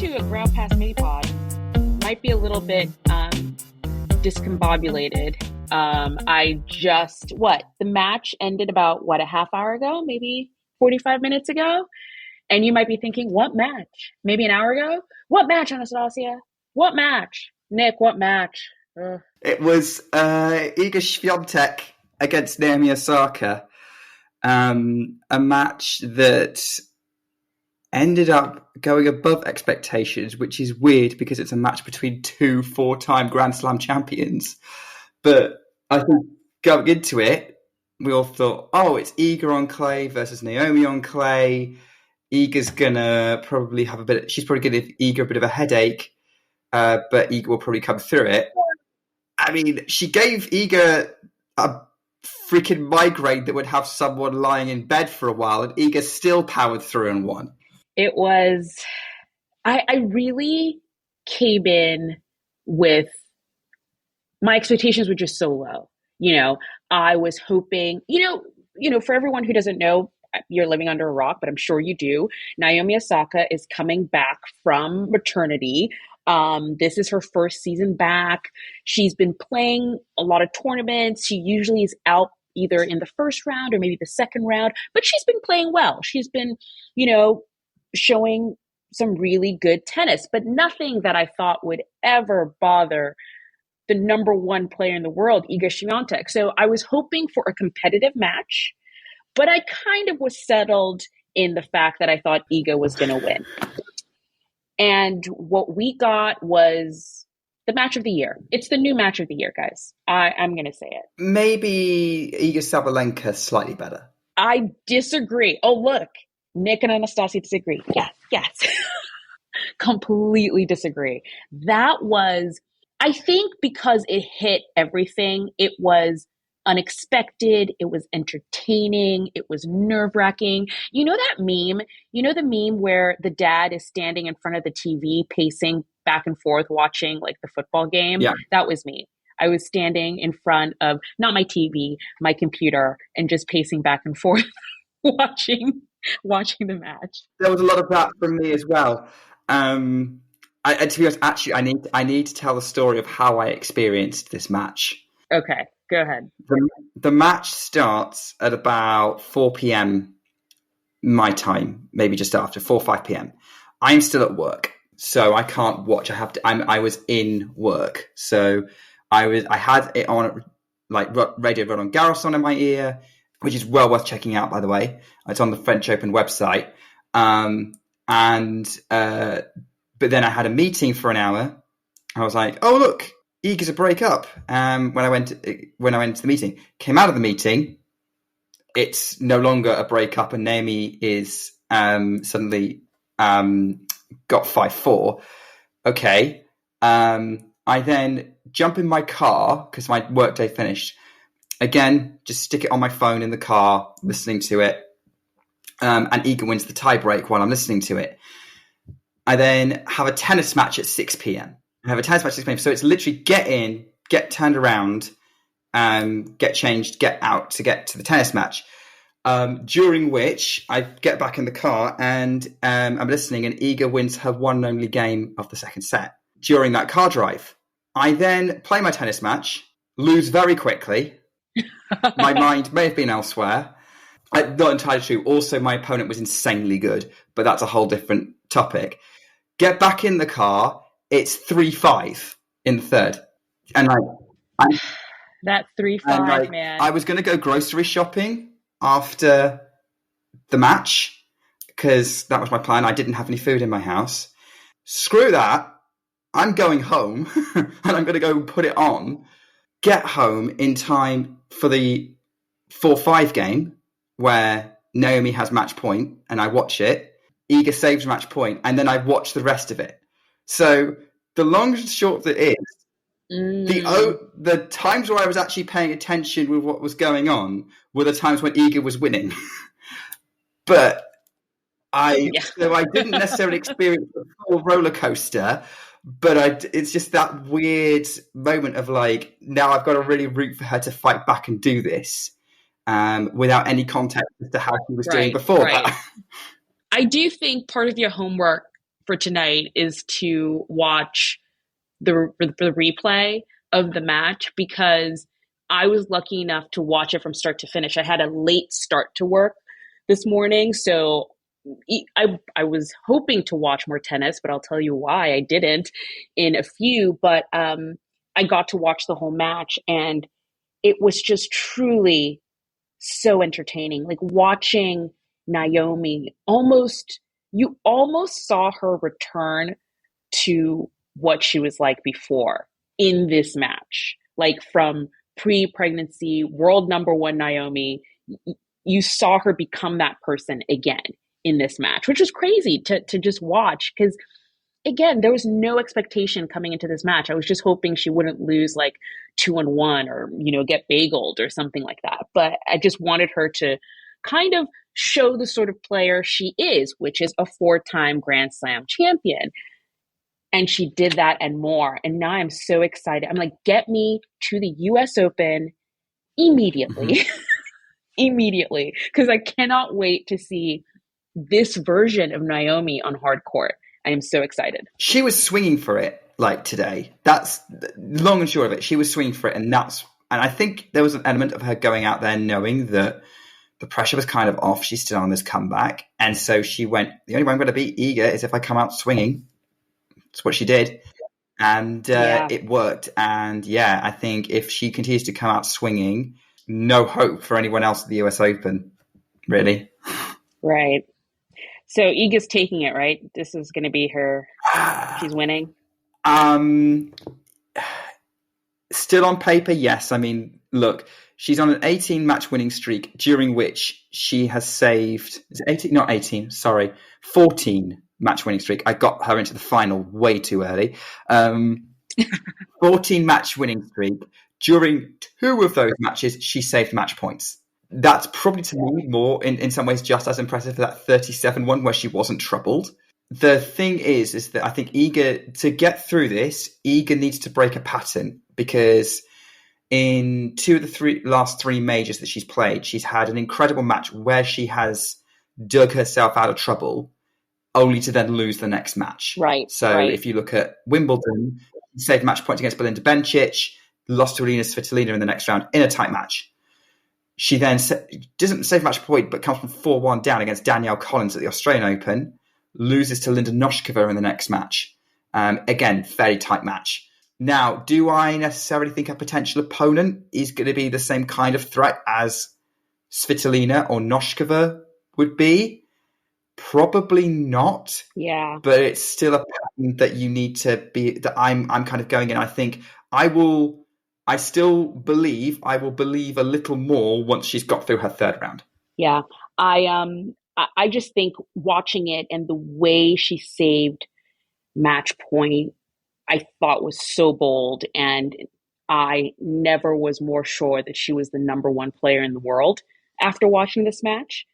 to a Ground Pass mini pod. Might be a little bit discombobulated. The match ended about, a half hour ago, maybe 45 minutes ago? And you might be thinking, what match? Maybe an hour ago? What match, Anastasia? What match? Nick, what match? Ugh. It was Iga Swiatek against Naomi Osaka. A match that ended up going above expectations, which is weird because it's a match between two four-time Grand Slam champions. But I think going into it, we all thought, it's Iga on clay versus Naomi on clay. Iga's gonna probably she's probably gonna give Iga a bit of a headache, but Iga will probably come through it. I mean, she gave Iga a freaking migraine that would have someone lying in bed for a while, and Iga still powered through and won. It was, I really came in with, my expectations were just so low. I was hoping, for everyone who doesn't know, you're living under a rock, but I'm sure you do. Naomi Osaka is coming back from maternity. This is her first season back. She's been playing a lot of tournaments. She usually is out either in the first round or maybe the second round, but she's been playing well. She's been, showing some really good tennis, but nothing that I thought would ever bother the number one player in the world, Iga Swiatek. So I was hoping for a competitive match, but I kind of was settled in the fact that I thought Iga was going to win. And what we got was the match of the year. It's the new match of the year, guys. I'm going to say it. Maybe Iga Sabalenka slightly better. I disagree. Oh, look. Nick and Anastasia disagree. Yes. Completely disagree. That was, I think because it hit everything, it was unexpected, it was entertaining, it was nerve-wracking. You know that meme? You know the meme where the dad is standing in front of the TV, pacing back and forth, watching like the football game? Yeah. That was me. I was standing in front of, not my TV, my computer, and just pacing back and forth, watching the match. There was a lot of that from me as well. To be honest, actually, I need to tell the story of how I experienced this match. Okay, go ahead. The match starts at about 4 p.m. my time, maybe just after 4 or 5 p.m. I'm still at work, so I can't watch. I was in work, so I had it on like Radio Roland Garros on in my ear, which is well worth checking out, by the way. It's on the French Open website. But then I had a meeting for an hour. I was like, oh, look, Iga's a break up. When I went to the meeting, came out of the meeting, it's no longer a break up, and Naomi is suddenly got 5-4. Okay. I then jump in my car because my workday finished. Again, just stick it on my phone in the car, listening to it. And Iga wins the tie break while I'm listening to it. I then have a tennis match at 6 p.m. So it's literally get in, get turned around, get changed, get out to get to the tennis match. During which I get back in the car and I'm listening, and Iga wins her one and only game of the second set. During that car drive, I then play my tennis match, lose very quickly. My mind may have been elsewhere. Not entirely true. Also, my opponent was insanely good, but that's a whole different topic. Get back in the car. It's 3-5 in the third, and that 3-5, man. I was going to go grocery shopping after the match because that was my plan. I didn't have any food in my house. Screw that. I'm going home and I'm going to go put it on. Get home in time for the 4-5 game where Naomi has match point and I watch it. Iga saves match point and then I watch the rest of it. So the long and short of it is, the times where I was actually paying attention with what was going on were the times when Iga was winning. But I didn't necessarily experience the full roller coaster. But it's just that weird moment of like, now I've got to really root for her to fight back and do this without any context as to how she was doing before that. I do think part of your homework for tonight is to watch the replay of the match, because I was lucky enough to watch it from start to finish. I had a late start to work this morning, so I was hoping to watch more tennis, but I'll tell you why I didn't in a few. But I got to watch the whole match, and it was just truly so entertaining. Like watching Naomi, you almost saw her return to what she was like before in this match. Like from pre-pregnancy, world number one Naomi, you saw her become that person again in this match, which was crazy to just watch, because again, there was no expectation coming into this match. I was just hoping she wouldn't lose like 2-1 or, get bageled or something like that. But I just wanted her to kind of show the sort of player she is, which is a 4-time Grand Slam champion. And she did that and more. And now I'm so excited. I'm like, get me to the US Open immediately. Mm-hmm. Immediately. Because I cannot wait to see this version of Naomi on hard court. I am so excited. She was swinging for it like today. That's long and short of it. She was swinging for it, and I think there was an element of her going out there knowing that the pressure was kind of off. She's still on this comeback, and so she went, the only way I'm going to beat Iga is if I come out swinging. That's what she did, and it worked. And yeah, I think if she continues to come out swinging, no hope for anyone else at the US Open, really. Right. So Iga's taking it, right? This is going to be her. She's winning. Still on paper, yes. I mean, look, she's on an 18-match winning streak, during which she has saved 14-match winning streak. I got her into the final way too early. 14-match winning streak. During 2 of those matches, she saved match points. That's probably, to me, more in some ways just as impressive for that 37 one where she wasn't troubled. The thing is that I think Iga, to get through this, Iga needs to break a pattern, because in 2 of the last 3 majors that she's played, she's had an incredible match where she has dug herself out of trouble, only to then lose the next match. Right. So if you look at Wimbledon, saved match points against Belinda Bencic, lost to Alina Svitolina in the next round in a tight match. She then doesn't save match point, but comes from 4-1 down against Danielle Collins at the Australian Open, loses to Linda Noskova in the next match. Again, very tight match. Now, do I necessarily think a potential opponent is going to be the same kind of threat as Svitolina or Noskova would be? Probably not. Yeah. But it's still a pattern that you need to be, that I'm kind of going in. I think I still believe I will believe a little more once she's got through her 3rd round. Yeah. I just think watching it and the way she saved match point, I thought was so bold, and I never was more sure that she was the number 1 player in the world after watching this match,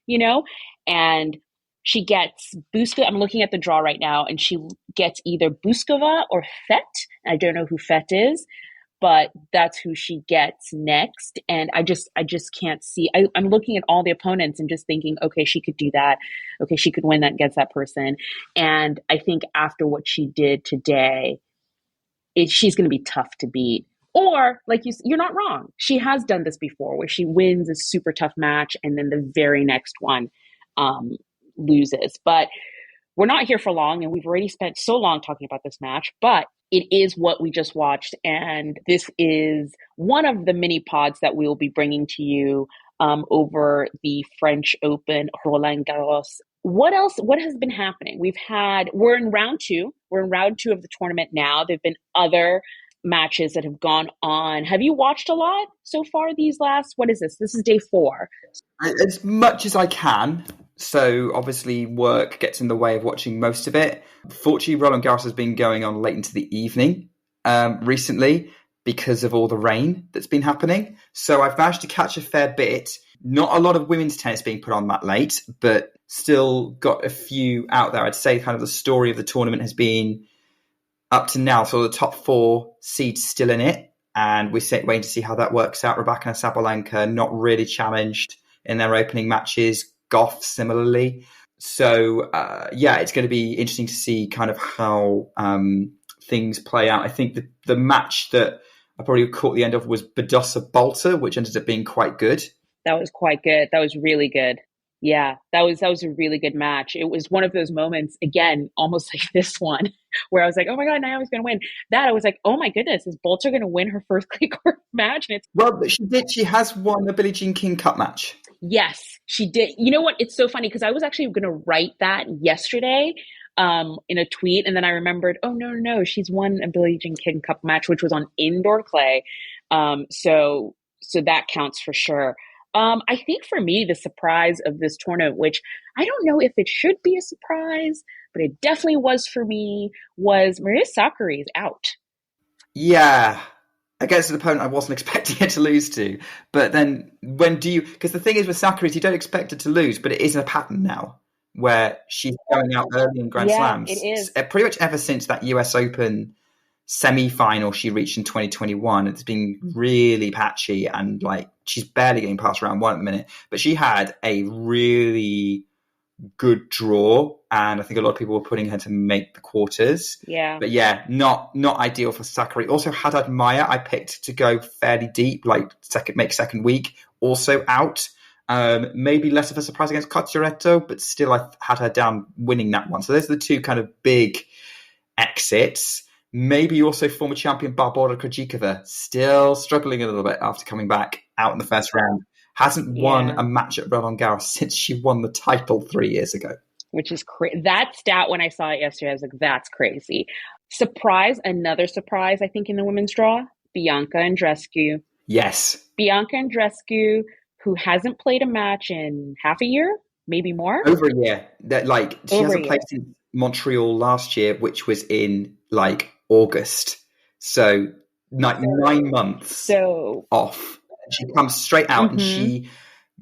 and she gets Buskova. I'm looking at the draw right now, and she gets either Buskova or Fett. I don't know who Fett is, but that's who she gets next. And I just can't see. I'm looking at all the opponents and just thinking, okay, she could do that. Okay, she could win that against that person. And I think after what she did today, she's going to be tough to beat. Or, like you're not wrong. She has done this before, where she wins a super tough match and then the very next one loses. But we're not here for long, and we've already spent so long talking about this match, but it is what we just watched, and this is one of the mini pods that we will be bringing to you over the French Open, Roland Garros. What else? What has been happening? We're in round 2. We're in round 2 of the tournament now. There've been other matches that have gone on. Have you watched a lot so far what is this? This is day 4. As much as I can. So obviously work gets in the way of watching most of it. Fortunately, Roland Garros has been going on late into the evening recently because of all the rain that's been happening. So I've managed to catch a fair bit. Not a lot of women's tennis being put on that late, but still got a few out there. I'd say kind of the story of the tournament has been up to now. So the top 4 seeds still in it. And we're waiting to see how that works out. Rybakina and Sabalenka not really challenged in their opening matches. Goff similarly. So yeah, it's going to be interesting to see kind of how things play out. I think the match that I probably caught the end of was Badosa Balta, which ended up being quite good. That was quite good. That was really good. Yeah, that was a really good match. It was one of those moments, again, almost like this one, where I was like, "Oh my God, Naomi's going to win." That I was like, "Oh my goodness, is Bolter going to win her first clay court match?" And it's Well, but she did. She has won the Billie Jean King Cup match. yes, she did. You know what? It's so funny because I was actually going to write that yesterday in a tweet, and then I remembered, oh no, she's won a Billie Jean King Cup match, which was on indoor clay. So that counts for sure. I think for me, the surprise of this tournament, which I don't know if it should be a surprise, but it definitely was for me, was Maria Sakkari's out. Yeah, against an opponent I wasn't expecting her to lose to. But then when do you... Because the thing is with Sakkari is you don't expect her to lose, but it is a pattern now where she's going out early in Grand Slams. It is. Pretty much ever since that US Open semi-final she reached in 2021, it's been really patchy and like she's barely getting past round one at the minute. But she had a really good draw, and I think a lot of people were putting her to make the quarters. Yeah. But yeah, not ideal for Sakkari. Also, Haddad Maya, I picked to go fairly deep, like second week, also out. Maybe less of a surprise against Cotteretto, but still I had her down winning that one. So those are the two kind of big exits. Maybe also former champion Barbora Krejcikova, still struggling a little bit after coming back out in the first round. Hasn't won a match at Roland Garros since she won the title 3 years ago. Which is crazy. That stat, when I saw it yesterday, I was like, that's crazy. Surprise, another surprise, I think, in the women's draw, Bianca Andreescu. Yes. Bianca Andreescu, who hasn't played a match in half a year, maybe more. Over a year. She hasn't played since Montreal last year, which was in August. So 9 months off. She comes straight out and she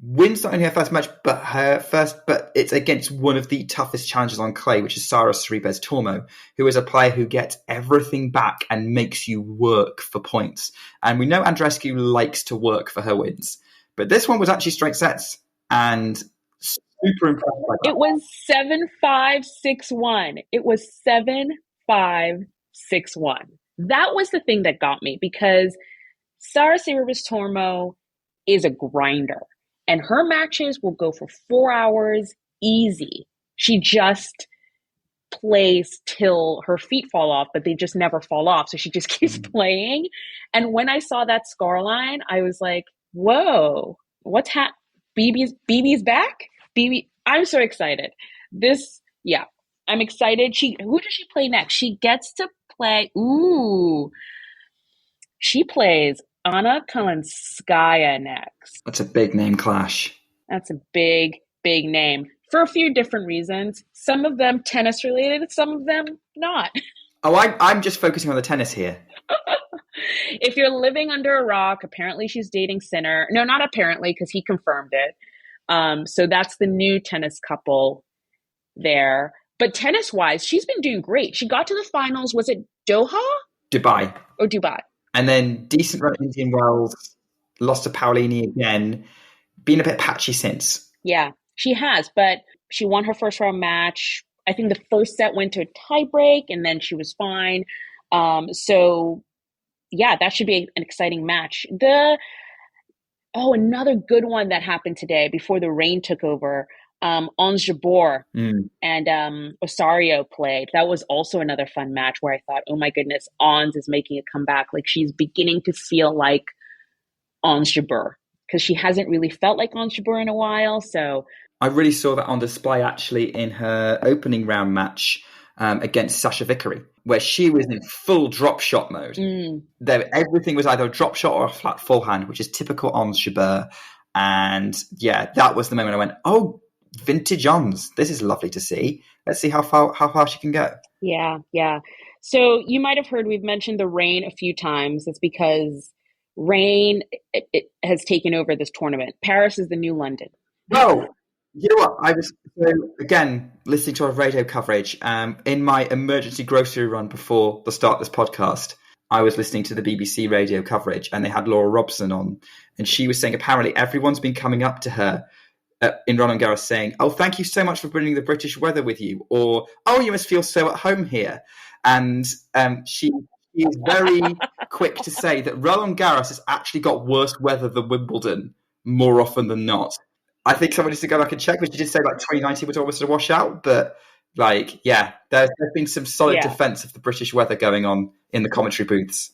wins not only her first match, but it's against one of the toughest challenges on clay, which is Sara Sorribes Tormo, who is a player who gets everything back and makes you work for points. And we know Andreescu likes to work for her wins. But this one was actually straight sets and super impressed by that. It was 7-5, 6-1. It was 7-5, 6-1. That was the thing that got me, because Sara Sorribes Tormo is a grinder, and her matches will go for 4 hours easy. She just plays till her feet fall off, but they just never fall off. So she just keeps playing. And when I saw that scoreline, I was like, whoa, what's BB's back? BB, I'm so excited. I'm excited. Who does she play next? She gets to play. She plays Anna Kalinskaya next. That's a big name clash. That's a big, big name for a few different reasons. Some of them tennis related, some of them not. Oh, I'm just focusing on the tennis here. If you're living under a rock, apparently she's dating Sinner. No, not apparently, because he confirmed it. So that's the new tennis couple there. But tennis-wise, she's been doing great. She got to the finals. Was it Doha? Dubai. Or Dubai. And then decent run at Indian Wells, lost to Paolini again. Been a bit patchy since. Yeah, she has. But she won her first round match. I think the first set went to a tiebreak, and then she was fine. So, yeah, that should be an exciting match. Another good one that happened today before the rain took over. Ons Jabeur and Osario played. That was also another fun match where I thought, oh my goodness, Ons is making a comeback. Like, she's beginning to feel like Ons Jabeur, because she hasn't really felt like Ons Jabeur in a while. So I really saw that on display actually in her opening round match against Sasha Vickery, where she was in full drop shot mode. Everything was either a drop shot or a flat forehand, which is typical Ons Jabeur. And yeah, that was the moment I went, oh, vintage Ons. This is lovely to see. Let's see how far she can go. Yeah. So you might have heard we've mentioned the rain a few times. It's because rain it has taken over this tournament. Paris is the new London. Well, you know what? I was again listening to our radio coverage. In my emergency grocery run before the start of this podcast, I was listening to the BBC radio coverage, and they had Laura Robson on, and she was saying apparently everyone's been coming up to her in Roland Garros saying, "Oh, thank you so much for bringing the British weather with you," or "Oh, you must feel so at home here." And she is very quick to say that Roland Garros has actually got worse weather than Wimbledon more often than not. I think someone needs to go back and check, but she did say like 2019 was almost a washout. But like, yeah, there's been some solid defense of the British weather going on in the commentary booths.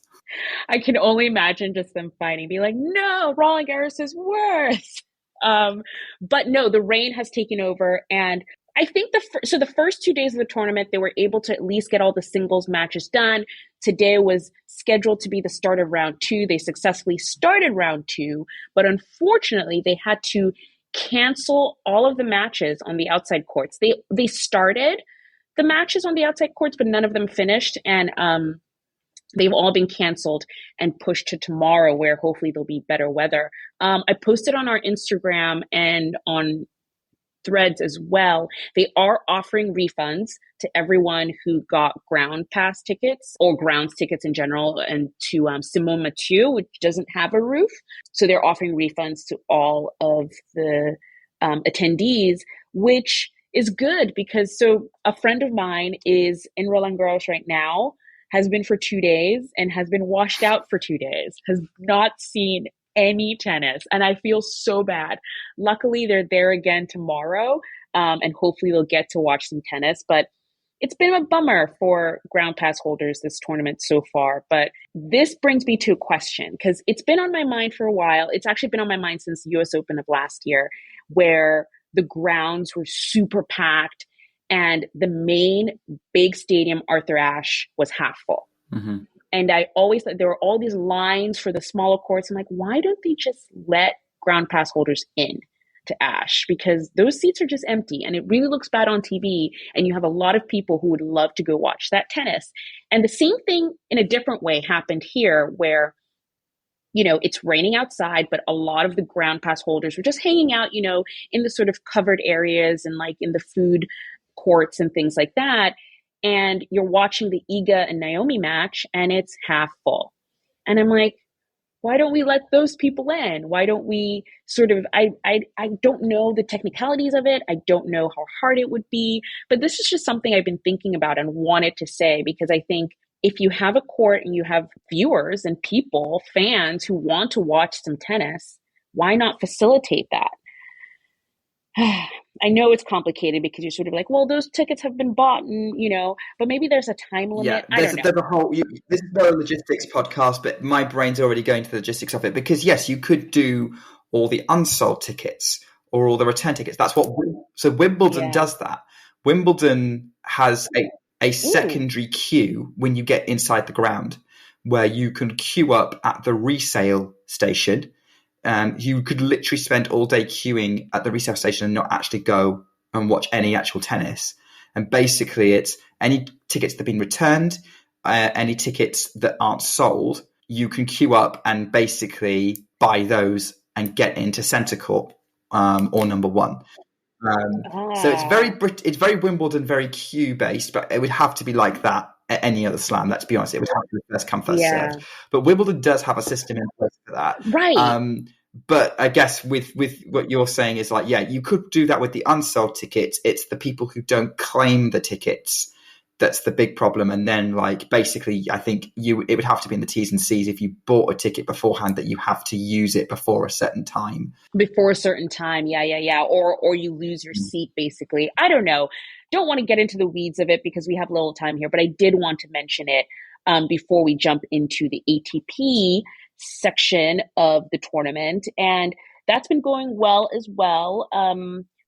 I can only imagine just them fighting, be like, no, Roland Garros is worse. But no, the rain has taken over. And I think the first 2 days of the tournament, they were able to at least get all the singles matches done. Today was scheduled to be the start of round 2. They successfully started round 2, but unfortunately they had to cancel all of the matches on the outside courts. They started the matches on the outside courts, but none of them finished. And they've all been canceled and pushed to tomorrow, where hopefully there'll be better weather. I posted on our Instagram and on Threads as well. They are offering refunds to everyone who got ground pass tickets or grounds tickets in general, and to Simone Mathieu, which doesn't have a roof. So they're offering refunds to all of the attendees, which is good because a friend of mine is in Roland Garros right now, has been for 2 days and has been washed out for 2 days, has not seen any tennis. And I feel so bad. Luckily, they're there again tomorrow, and hopefully they'll get to watch some tennis. But it's been a bummer for ground pass holders this tournament so far. But this brings me to a question, because it's been on my mind for a while. It's actually been on my mind since the US Open of last year, where the grounds were super packed and the main big stadium, Arthur Ashe, was half full. Mm-hmm. And I always thought there were all these lines for the smaller courts. I'm like, why don't they just let ground pass holders in to Ashe? Because those seats are just empty and it really looks bad on TV. And you have a lot of people who would love to go watch that tennis. And the same thing in a different way happened here, where, it's raining outside, but a lot of the ground pass holders were just hanging out, in the sort of covered areas and like in the food courts and things like that. And you're watching the Iga and Naomi match and it's half full. And I'm like, why don't we let those people in? Why don't we I don't know the technicalities of it. I don't know how hard it would be, but this is just something I've been thinking about and wanted to say, because I think if you have a court and you have viewers and people, fans who want to watch some tennis, why not facilitate that? I know it's complicated because you're sort of like, well, those tickets have been bought and, but maybe there's a time limit. Yeah, I don't know. there's a whole, this is not a logistics podcast, but my brain's already going to the logistics of it, because yes, you could do all the unsold tickets or all the return tickets. That's what, so Wimbledon does that. Wimbledon has a secondary queue when you get inside the ground, where you can queue up at the resale station. You could literally spend all day queuing at the resale station and not actually go and watch any actual tennis. And basically it's any tickets that have been returned, any tickets that aren't sold, you can queue up and basically buy those and get into centre court or number one. So it's very Wimbledon, very queue based, but it would have to be like that at any other slam. Let's be honest, it would have to be first come, first served. But Wimbledon does have a system in place for that, right? But I guess with what you're saying is like, yeah, you could do that with the unsold tickets. It's the people who don't claim the tickets that's the big problem. And then like basically, I think it would have to be in the T's and C's if you bought a ticket beforehand that you have to use it before a certain time. Before a certain time, yeah. Or you lose your seat, basically. I don't know. Don't want to get into the weeds of it because we have little time here, but I did want to mention it before we jump into the ATP section of the tournament. And that's been going well as well.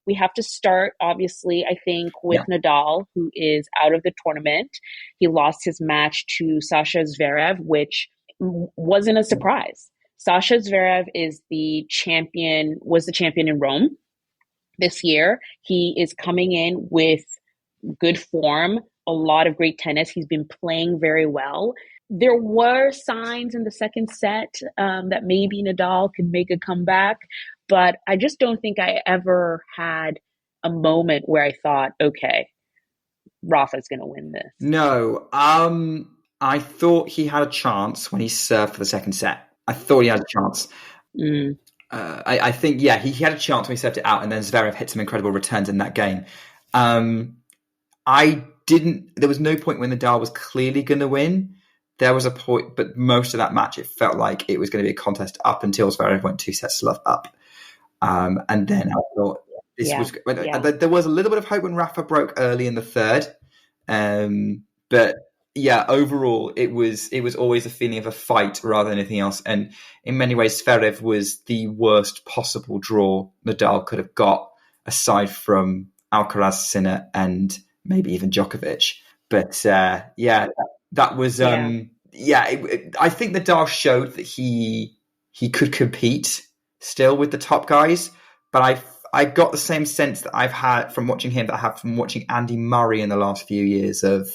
We have to start, obviously, I think, with Nadal, who is out of the tournament. He lost his match to Sasha Zverev, which wasn't a surprise. Sasha Zverev was the champion in Rome this year. He is coming in with good form, a lot of great tennis. He's been playing very well. There were signs in the second set that maybe Nadal could make a comeback, but I just don't think I ever had a moment where I thought, okay, Rafa's going to win this. No, I thought he had a chance when he served for the second set. I thought he had a chance. I think, yeah, he had a chance when he served it out, and then Zverev hit some incredible returns in that game. There was no point when Nadal was clearly going to win. There was a point, but most of that match, it felt like it was going to be a contest up until Zverev went 2 sets to love up. And then I thought there was a little bit of hope when Rafa broke early in the third. But yeah, overall, it was always a feeling of a fight rather than anything else. And in many ways, Zverev was the worst possible draw Nadal could have got, aside from Alcaraz, Sinner, and maybe even Djokovic. But that was I think Nadal showed that he could compete still with the top guys. But I got the same sense that I've had from watching him that I have from watching Andy Murray in the last few years of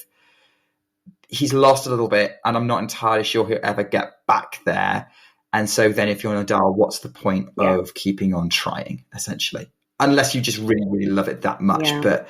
he's lost a little bit, and I'm not entirely sure he'll ever get back there. And so then if you're Nadal, what's the point of keeping on trying, essentially? Unless you just really, really love it that much. Yeah. But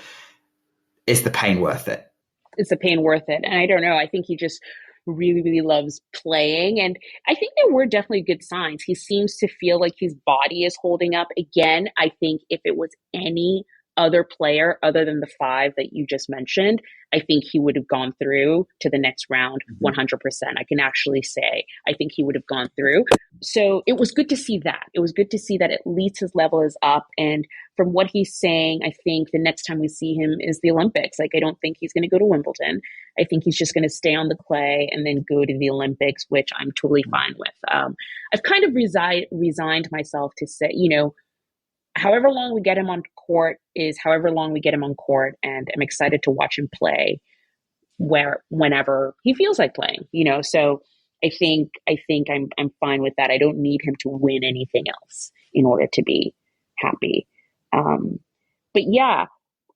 is the pain worth it? Is the pain worth it? And I don't know. I think he just really, really loves playing. And I think there were definitely good signs. He seems to feel like his body is holding up. Again, I think if it was any other player other than the five that you just mentioned, I think he would have gone through to the next round 100%. I can actually say I think he would have gone through. So it was good to see that. It was good to see that at least his level is up. And from what he's saying, I think the next time we see him is the Olympics. Like, I don't think he's going to go to Wimbledon. I think he's just going to stay on the clay and then go to the Olympics, which I'm totally fine with. I've kind of resigned myself to say, however long we get him on court is however long we get him on court, and I'm excited to watch him play whenever he feels like playing, So I think I'm fine with that. I don't need him to win anything else in order to be happy. But yeah,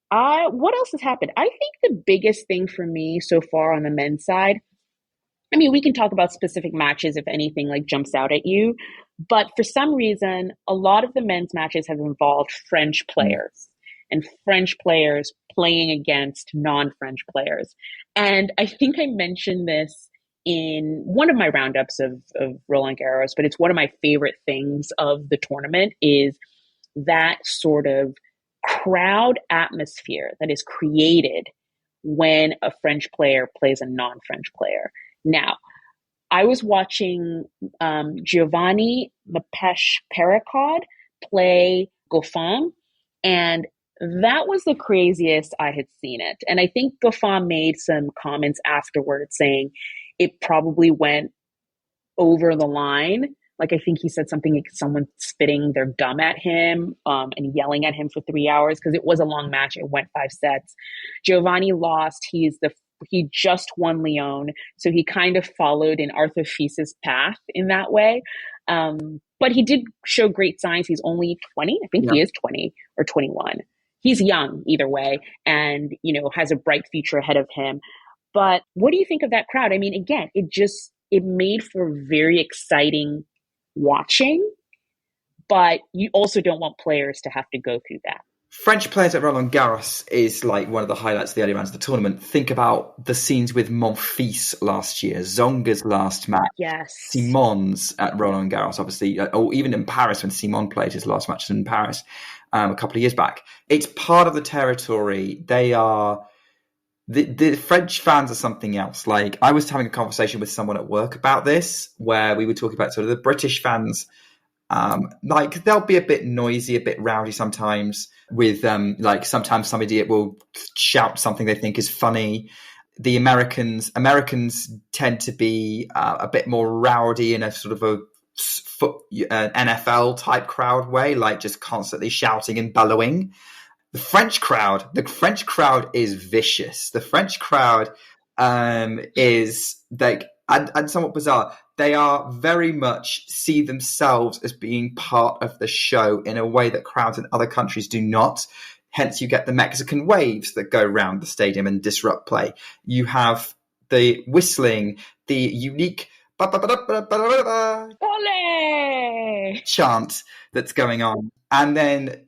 what else has happened? I think the biggest thing for me so far on the men's side, I mean, we can talk about specific matches if anything like jumps out at you, but for some reason, a lot of the men's matches have involved French players and French players playing against non-French players. And I think I mentioned this in one of my roundups of Roland Garros, but it's one of my favorite things of the tournament is that sort of crowd atmosphere that is created when a French player plays a non-French player. Now, I was watching Giovanni Perecaud play Goffin, and that was the craziest I had seen it. And I think Goffin made some comments afterwards saying it probably went over the line. Like, I think he said something like someone spitting their gum at him and yelling at him for 3 hours because it was a long match. It went 5 sets. Giovanni lost. He just won Lyon. So he kind of followed in Arthur Fils' path in that way. But he did show great signs. He's only 20. I think he is 20 or 21. He's young either way and, has a bright future ahead of him. But what do you think of that crowd? I mean, again, it made for very exciting watching, but you also don't want players to have to go through that. French players at Roland Garros is like one of the highlights of the early rounds of the tournament. Think about the scenes with Monfils last year, Zonga's last match, Simon's at Roland Garros, obviously, or even in Paris when Simon played his last match in Paris a couple of years back. It's part of the territory. They are... The French fans are something else. Like, I was having a conversation with someone at work about this, where we were talking about sort of the British fans. Like, they'll be a bit noisy, a bit rowdy sometimes. With like, sometimes some idiot will shout something they think is funny. The Americans tend to be a bit more rowdy in a sort of a NFL type crowd way, like just constantly shouting and bellowing. The French crowd is vicious. The French crowd is like, and somewhat bizarre. They are very much see themselves as being part of the show in a way that crowds in other countries do not. Hence, you get the Mexican waves that go around the stadium and disrupt play. You have the whistling, the unique chant that's going on. And then,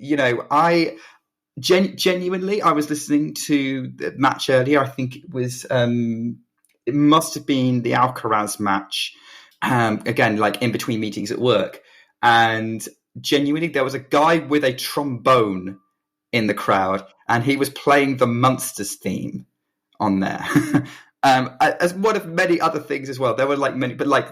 genuinely, I was listening to the match earlier. I think it was, it must have been the Alcaraz match. Again, like in between meetings at work. And genuinely, there was a guy with a trombone in the crowd, and he was playing the Munsters theme on there. As one of many other things as well. There were like many, but like,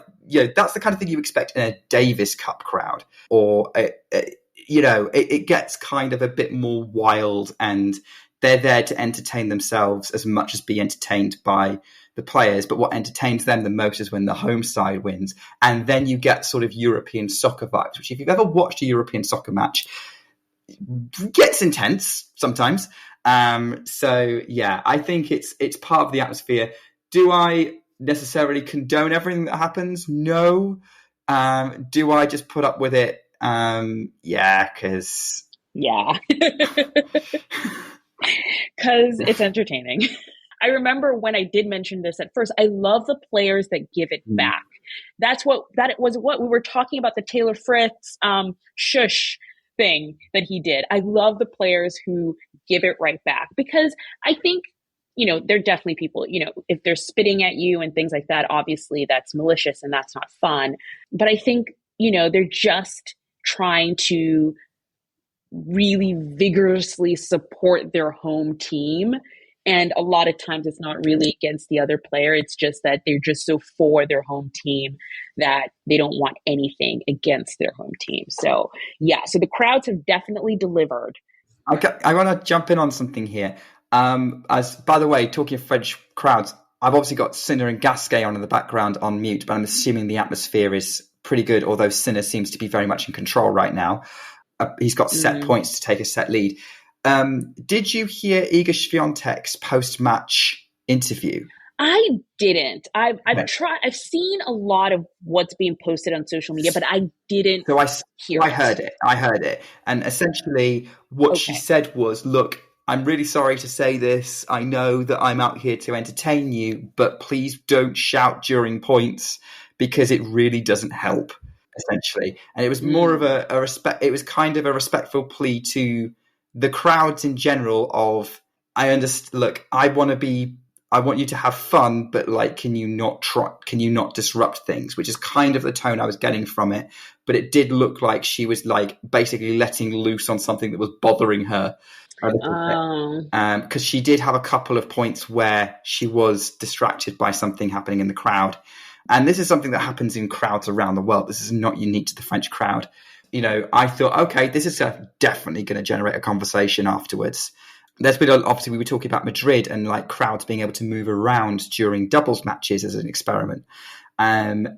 that's the kind of thing you expect in a Davis Cup crowd, or it gets kind of a bit more wild, and they're there to entertain themselves as much as be entertained by the players. But what entertains them the most is when the home side wins, and then you get sort of European soccer vibes, which if you've ever watched a European soccer match, gets intense sometimes. So yeah, I think it's part of the atmosphere. Do I necessarily condone everything that happens? No. Do I just put up with it? Yeah, because it's entertaining. I remember when I did mention this at first, I love the players that give it back. That was what we were talking about, the Taylor Fritz shush thing that he did. I love the players who give it right back, because I think, there are definitely people, if they're spitting at you and things like that, obviously that's malicious and that's not fun. But I think, they're just trying to really vigorously support their home team. And a lot of times it's not really against the other player. It's just that they're just so for their home team that they don't want anything against their home team. So, yeah, so the crowds have definitely delivered. Okay, I want to jump in on something here. As by the way, talking of French crowds, I've obviously got Sinner and Gasquet on in the background on mute, but I'm assuming the atmosphere is pretty good, although Sinner seems to be very much in control right now. He's got set points to take a set lead. Did you hear Iga Swiatek's post-match interview? I didn't. I've seen a lot of what's being posted on social media, but I didn't hear it. I heard it. And essentially what she said was, look, I'm really sorry to say this. I know that I'm out here to entertain you, but please don't shout during points because it really doesn't help, essentially. And it was more of a respect. It was kind of a respectful plea to the crowds in general of, I understand, look, I want you to have fun, but like, can you not disrupt things? Which is kind of the tone I was getting from it. But it did look like she was like basically letting loose on something that was bothering her a little bit. Because she did have a couple of points where she was distracted by something happening in the crowd. And this is something that happens in crowds around the world. This is not unique to the French crowd. I thought, okay, this is definitely going to generate a conversation afterwards. There's been, obviously, we were talking about Madrid and like crowds being able to move around during doubles matches as an experiment. And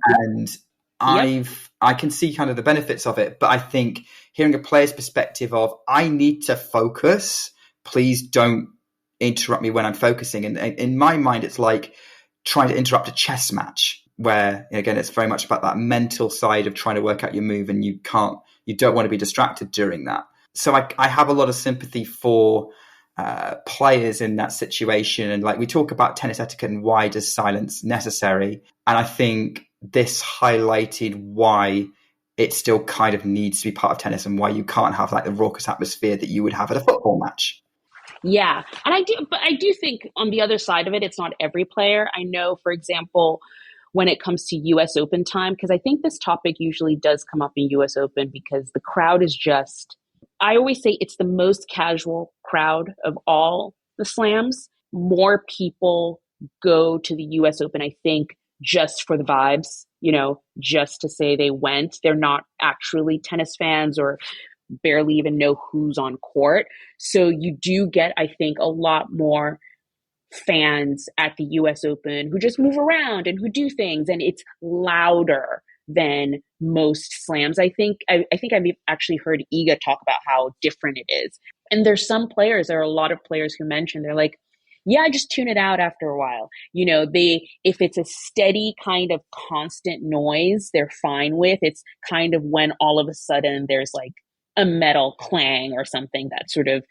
I can see kind of the benefits of it, but I think hearing a player's perspective of, I need to focus, please don't interrupt me when I'm focusing. And in my mind, it's like trying to interrupt a chess match where, again, it's very much about that mental side of trying to work out your move, and you don't want to be distracted during that. So I have a lot of sympathy for players in that situation. And like, we talk about tennis etiquette and why does silence necessary? And I think this highlighted why it still kind of needs to be part of tennis and why you can't have like the raucous atmosphere that you would have at a football match. Yeah. And I do think on the other side of it, it's not every player. I know, for example, when it comes to US Open time, because I think this topic usually does come up in US Open because the crowd is just, I always say it's the most casual crowd of all the slams. More people go to the US Open, I think, just for the vibes, just to say they went. They're not actually tennis fans or barely even know who's on court. So you do get, I think, a lot more fans at the US Open who just move around and who do things, and it's louder than most slams. I think I've actually heard Iga talk about how different it is. And there are a lot of players who mention, they're like, yeah, I just tune it out after a while. If it's a steady kind of constant noise, they're fine with. It's kind of when all of a sudden there's like a metal clang or something that sort of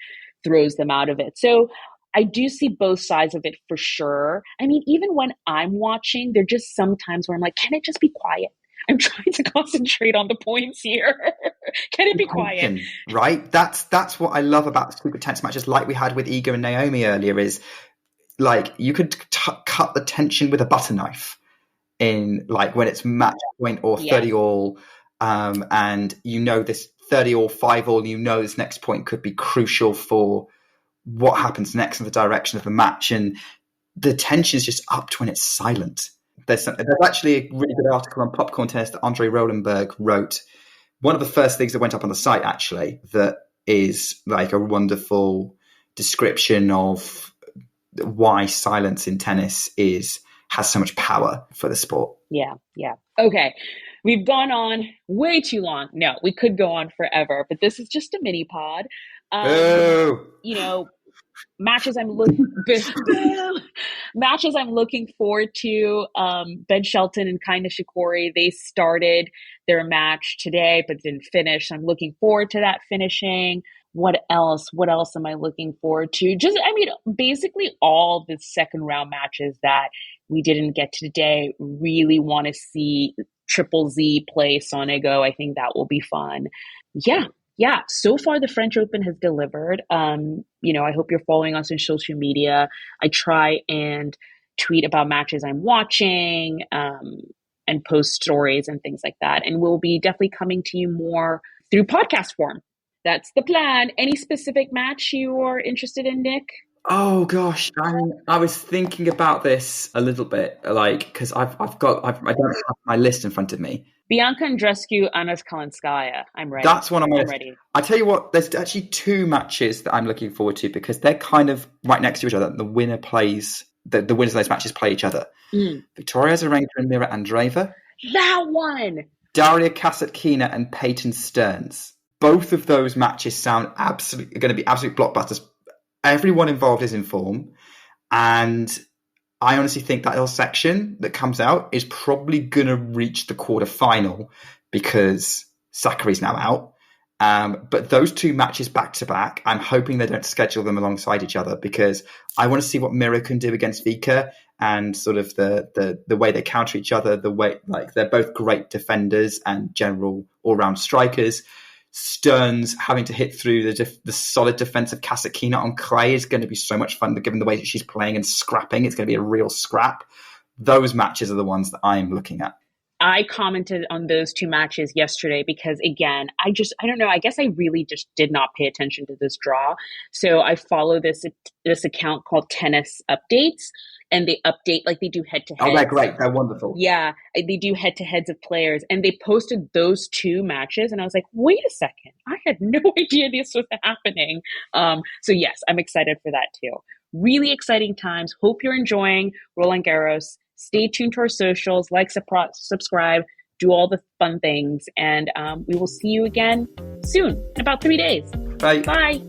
throws them out of it. So I do see both sides of it for sure. I mean, even when I'm watching, there are just some times where I'm like, can it just be quiet? I'm trying to concentrate on the points here. Can it be quiet? Right? That's what I love about super tense matches like we had with Iga and Naomi earlier, is like you could cut the tension with a butter knife in like when it's match point or 30 all, and this 30 or 5 all, this next point could be crucial for what happens next in the direction of the match. And the tension is just upped when it's silent. There's actually a really good article on popcorn tennis that Andre Rolenberg wrote. One of the first things that went up on the site, actually, that is like a wonderful description of why silence in tennis has so much power for the sport. Yeah. Okay. We've gone on way too long. No, we could go on forever, but this is just a mini pod. Matches I'm looking forward to. Ben Shelton and Kai Nishikori, they started their match today but didn't finish. I'm looking forward to that finishing. What else am I looking forward to? Basically all the second round matches that we didn't get to today. Really want to see Triple Z play Sonego. I think that will be fun. Yeah. So far, the French Open has delivered. I hope you're following us on social media. I try and tweet about matches I'm watching and post stories and things like that. And we'll be definitely coming to you more through podcast form. That's the plan. Any specific match you are interested in, Nick? Oh gosh, I was thinking about this a little bit, because I don't have my list in front of me. Bianca Andreescu, Anna Kalinskaya. I'm ready. That's one I'm ready. I tell you what, there's actually 2 matches that I'm looking forward to because they're kind of right next to each other. The winners of those matches play each other. Victoria Azarenka and Mira Andreeva. That one. Daria Kasatkina and Peyton Stearns. Both of those matches sound going to be absolute blockbusters. Everyone involved is in form, and I honestly think that little section that comes out is probably going to reach the quarterfinal because Sakkari's now out. But those 2 matches back to back, I'm hoping they don't schedule them alongside each other because I want to see what Mira can do against Vika and sort of the way they counter each other, the way they're both great defenders and general all-round strikers. Stearns having to hit through the solid defense of Kasatkina on clay is going to be so much fun, given the way that she's playing and scrapping. It's going to be a real scrap. Those matches are the ones that I'm looking at. I commented on those 2 matches yesterday because, again, I don't know. I guess I really just did not pay attention to this draw. So I follow this account called Tennis Updates, and they update, they do head-to-heads. Oh, they're great. They're wonderful. Yeah, they do head-to-heads of players, and they posted those 2 matches, and I was like, wait a second. I had no idea this was happening. So, yes, I'm excited for that, too. Really exciting times. Hope you're enjoying Roland Garros. Stay tuned to our socials, subscribe, do all the fun things, and we will see you again soon, in about 3 days. Bye. Bye.